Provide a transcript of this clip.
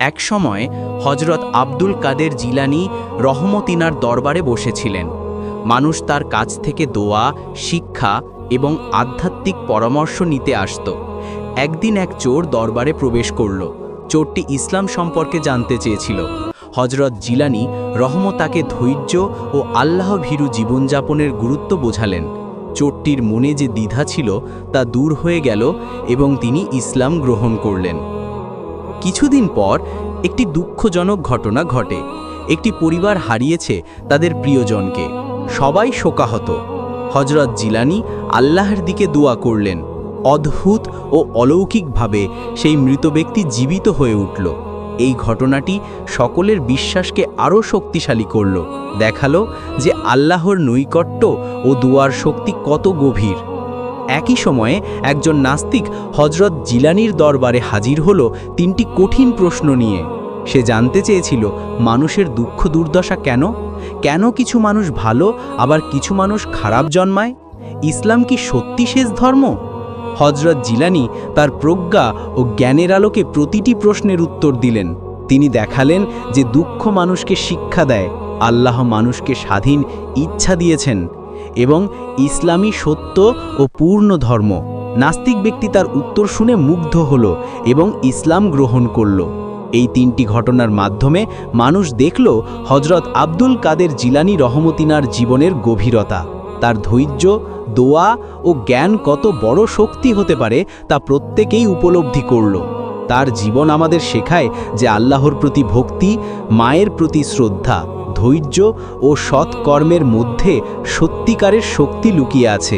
একসময় হজরত আব্দুল কাদের জিলানী রহমতিনার দরবারে বসেছিলেন। মানুষ তার কাছ থেকে দোয়া, শিক্ষা এবং আধ্যাত্মিক পরামর্শ নিতে আসত। একদিন এক চোর দরবারে প্রবেশ করল। চোরটি ইসলাম সম্পর্কে জানতে চেয়েছিল। হজরত জিলানী তাকে ধৈর্য ও আল্লাহভীরু জীবনযাপনের গুরুত্ব বোঝালেন। চোরটির মনে যে দ্বিধা ছিল তা দূর হয়ে গেল এবং তিনি ইসলাম গ্রহণ করলেন। কিছুদিন পর একটি দুঃখজনক ঘটনা ঘটে। একটি পরিবার হারিয়েছে তাদের প্রিয়জনকে। সবাই শোকাহত। হজরত জিলানী আল্লাহর দিকে দোয়া করলেন। অদ্ভুত ও অলৌকিকভাবে সেই মৃত ব্যক্তি জীবিত হয়ে উঠল। এই ঘটনাটি সকলের বিশ্বাসকে আরও শক্তিশালী করল। দেখালো যে আল্লাহর নৈকট্য ও দুয়ার শক্তি কত গভীর। একই সময়ে একজন নাস্তিক হজরত জিলানীর দরবারে হাজির হলো তিনটি কঠিন প্রশ্ন নিয়ে। সে জানতে চেয়েছিল মানুষের দুঃখ দুর্দশা কেন, কেন কিছু মানুষ ভালো আবার কিছু মানুষ খারাপ জন্মায়, ইসলাম কি সত্যি শেষ ধর্ম? হজরত জিলানী তার প্রজ্ঞা ও জ্ঞানের আলোকে প্রতিটি প্রশ্নের উত্তর দিলেন। তিনি দেখালেন যে দুঃখ মানুষকে শিক্ষা দেয়, আল্লাহ মানুষকে স্বাধীন ইচ্ছা দিয়েছেন এবং ইসলামই সত্য ও পূর্ণ ধর্ম। নাস্তিক ব্যক্তি তার উত্তর শুনে মুগ্ধ হল এবং ইসলাম গ্রহণ করল। এই তিনটি ঘটনার মাধ্যমে মানুষ দেখল হজরত আব্দুল কাদের জিলানী রহমতিনার জীবনের গভীরতা। তার ধৈর্য, দোয়া ও জ্ঞান কত বড় শক্তি হতে পারে তা প্রত্যেকেই উপলব্ধি করল। তার জীবন আমাদের শেখায় যে আল্লাহর প্রতি ভক্তি, মায়ের প্রতি শ্রদ্ধা, ধৈর্য ও সৎ কর্মের মধ্যে সত্যিকারের শক্তি লুকিয়ে আছে।